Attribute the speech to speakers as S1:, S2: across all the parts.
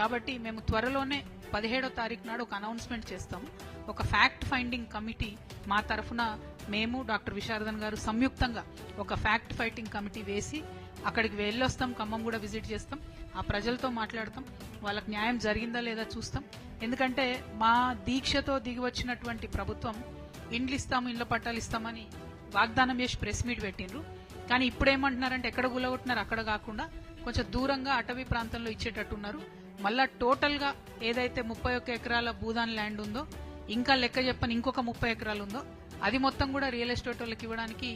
S1: కాబట్టి మేము త్వరలోనే 17వ తారీఖు నాడు ఒక అనౌన్స్మెంట్ చేస్తాము. ఒక ఫ్యాక్ట్ ఫైండింగ్ కమిటీ మా తరఫున మేము డాక్టర్ విశారదన్ గారు సంయుక్తంగా ఒక ఫ్యాక్ట్ ఫైటింగ్ కమిటీ వేసి అక్కడికి వెళ్ళొస్తాం. ఖమ్మం కూడా విజిట్ చేస్తాం. ఆ ప్రజలతో మాట్లాడతాం. వాళ్ళకి న్యాయం జరిగిందా లేదా చూస్తాం. ఎందుకంటే మా దీక్షతో దిగి వచ్చినటువంటి ప్రభుత్వం ఇండ్లు ఇస్తాము, ఇళ్ల పట్టాలు ఇస్తామని వాగ్దానం చేసి ప్రెస్ మీట్ పెట్టిండ్రు. కానీ ఇప్పుడు ఏమంటున్నారంటే ఎక్కడ గులగొట్టినారు అక్కడ కాకుండా కొంచెం దూరంగా అటవీ ప్రాంతంలో ఇచ్చేటట్టున్నారు. మళ్ళా టోటల్ గా ఏదైతే 31 ఎకరాల భూదాన్ ల్యాండ్ ఉందో, ఇంకా లెక్క చెప్పని ఇంకొక 30 ఎకరాలు ఉందో, అది మొత్తం కూడా రియల్ ఎస్టేట్ వాళ్ళకి ఇవ్వడానికి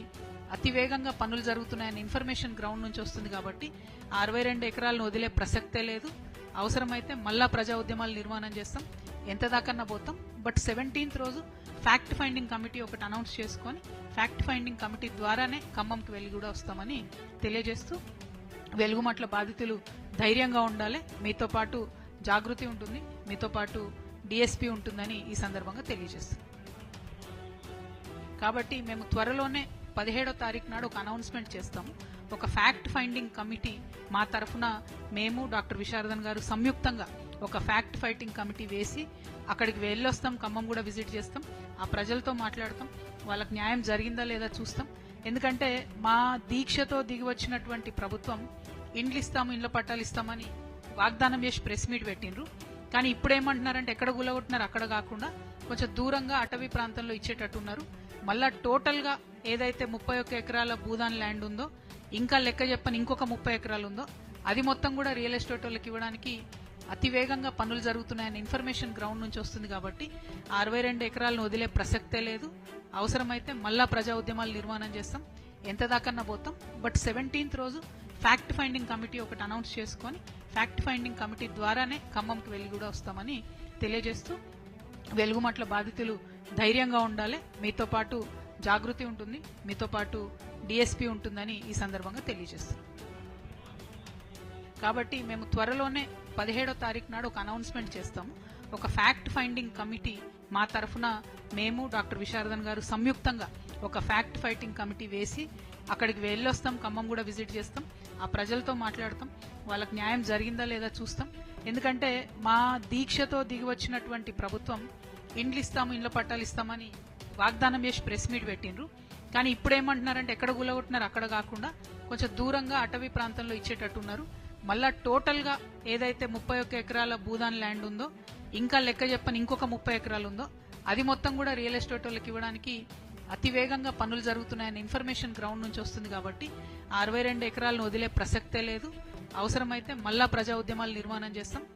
S1: అతి వేగంగా పనులు జరుగుతున్నాయని ఇన్ఫర్మేషన్ గ్రౌండ్ నుంచి వస్తుంది. కాబట్టి 62 ఎకరాలను వదిలే ప్రసక్తే లేదు. అవసరమైతే మళ్ళా ప్రజా ఉద్యమాలు నిర్మాణం చేస్తాం, ఎంత దాకన్నా పోతాం. బట్ 17th రోజు ఫ్యాక్ట్ ఫైండింగ్ కమిటీ ఒకటి అనౌన్స్ చేసుకొని ఫ్యాక్ట్ ఫైండింగ్ కమిటీ ద్వారానే ఖమ్మంకి వెళ్ళి కూడా వస్తామని తెలియజేస్తూ, వెలుగుమట్ల బాధితులు ధైర్యంగా ఉండాలి, మీతో పాటు జాగృతి ఉంటుంది, మీతో పాటు డిఎస్పీ ఉంటుందని ఈ సందర్భంగా తెలియజేస్తాం. కాబట్టి మేము త్వరలోనే 17వ తారీఖు నాడు ఒక అనౌన్స్మెంట్ చేస్తాము. ఒక ఫ్యాక్ట్ ఫైండింగ్ కమిటీ మా తరఫున మేము డాక్టర్ విశారదన్ గారు సంయుక్తంగా ఒక ఫ్యాక్ట్ ఫైటింగ్ కమిటీ వేసి అక్కడికి వెళ్ళొస్తాం. ఖమ్మం కూడా విజిట్ చేస్తాం. ఆ ప్రజలతో మాట్లాడతాం. వాళ్ళకి న్యాయం జరిగిందా లేదా చూస్తాం. ఎందుకంటే మా దీక్షతో దిగి వచ్చినటువంటి ప్రభుత్వం ఇండ్లు ఇస్తాము, ఇళ్ల పట్టాలు ఇస్తామని వాగ్దానం చేసి ప్రెస్ మీట్ పెట్టిండ్రు. కానీ ఇప్పుడు ఏమంటున్నారంటే ఎక్కడ గులగొట్టినారు అక్కడ కాకుండా కొంచెం దూరంగా అటవీ ప్రాంతంలో ఇచ్చేటట్టున్నారు. మళ్ళా టోటల్ గా ఏదైతే 31 ఎకరాల భూదాన్ ల్యాండ్ ఉందో, ఇంకా లెక్క చెప్పని ఇంకొక 30 ఎకరాలు ఉందో, అది మొత్తం కూడా రియల్ ఎస్టేట్ వాళ్ళకి ఇవ్వడానికి అతి వేగంగా పనులు జరుగుతున్నాయని ఇన్ఫర్మేషన్ గ్రౌండ్ నుంచి వస్తుంది. కాబట్టి 62 ఎకరాలను వదిలే ప్రసక్తే లేదు. అవసరమైతే మళ్ళా ప్రజా ఉద్యమాలు నిర్మాణం చేస్తాం, ఎంత దాకన్నా పోతాం. బట్ 17th రోజు ఫ్యాక్ట్ ఫైండింగ్ కమిటీ ఒకటి అనౌన్స్ చేసుకొని ఫ్యాక్ట్ ఫైండింగ్ కమిటీ ద్వారానే ఖమ్మంకి వెళ్ళి కూడా వస్తామని తెలియజేస్తూ, వెలుగుమట్ల బాధితులు ధైర్యంగా ఉండాలి, మీతో పాటు జాగృతి ఉంటుంది, మీతో పాటు డిఎస్పీ ఉంటుందని ఈ సందర్భంగా తెలియజేస్తాం. కాబట్టి మేము త్వరలోనే 17వ తారీఖు నాడు ఒక అనౌన్స్మెంట్ చేస్తాము. ఒక ఫ్యాక్ట్ ఫైండింగ్ కమిటీ మా తరఫున మేము డాక్టర్ విశారదన్ గారు సంయుక్తంగా ఒక ఫ్యాక్ట్ ఫైటింగ్ కమిటీ వేసి అక్కడికి వెళ్ళొస్తాం. ఖమ్మం కూడా విజిట్ చేస్తాం. ఆ ప్రజలతో మాట్లాడతాం. వాళ్ళకి న్యాయం జరిగిందా లేదా చూస్తాం. ఎందుకంటే మా దీక్షతో దిగి వచ్చినటువంటి ప్రభుత్వం ఇండ్లు ఇస్తాము, ఇళ్ల పట్టాలు ఇస్తామని వాగ్దానం చేసి ప్రెస్ మీట్ పెట్టిండ్రు. కానీ ఇప్పుడు ఏమంటున్నారంటే ఎక్కడ గులగొట్టినారు అక్కడ కాకుండా కొంచెం దూరంగా అటవీ ప్రాంతంలో ఇచ్చేటట్టున్నారు. మళ్ళా టోటల్ గా ఏదైతే 31 ఎకరాల భూదాన్ ల్యాండ్ ఉందో, ఇంకా లెక్క చెప్పని ఇంకొక 30 ఎకరాలు ఉందో, అది మొత్తం కూడా రియల్ ఎస్టేట్ వాళ్ళకి ఇవ్వడానికి అతి వేగంగా పనులు జరుగుతున్నాయని ఇన్ఫర్మేషన్ గ్రౌండ్ నుంచి వస్తుంది. కాబట్టి 62 ఎకరాలను వదిలే ప్రసక్తే లేదు. అవసరమైతే మళ్ళా ప్రజా ఉద్యమాలు నిర్మాణం చేస్తాం.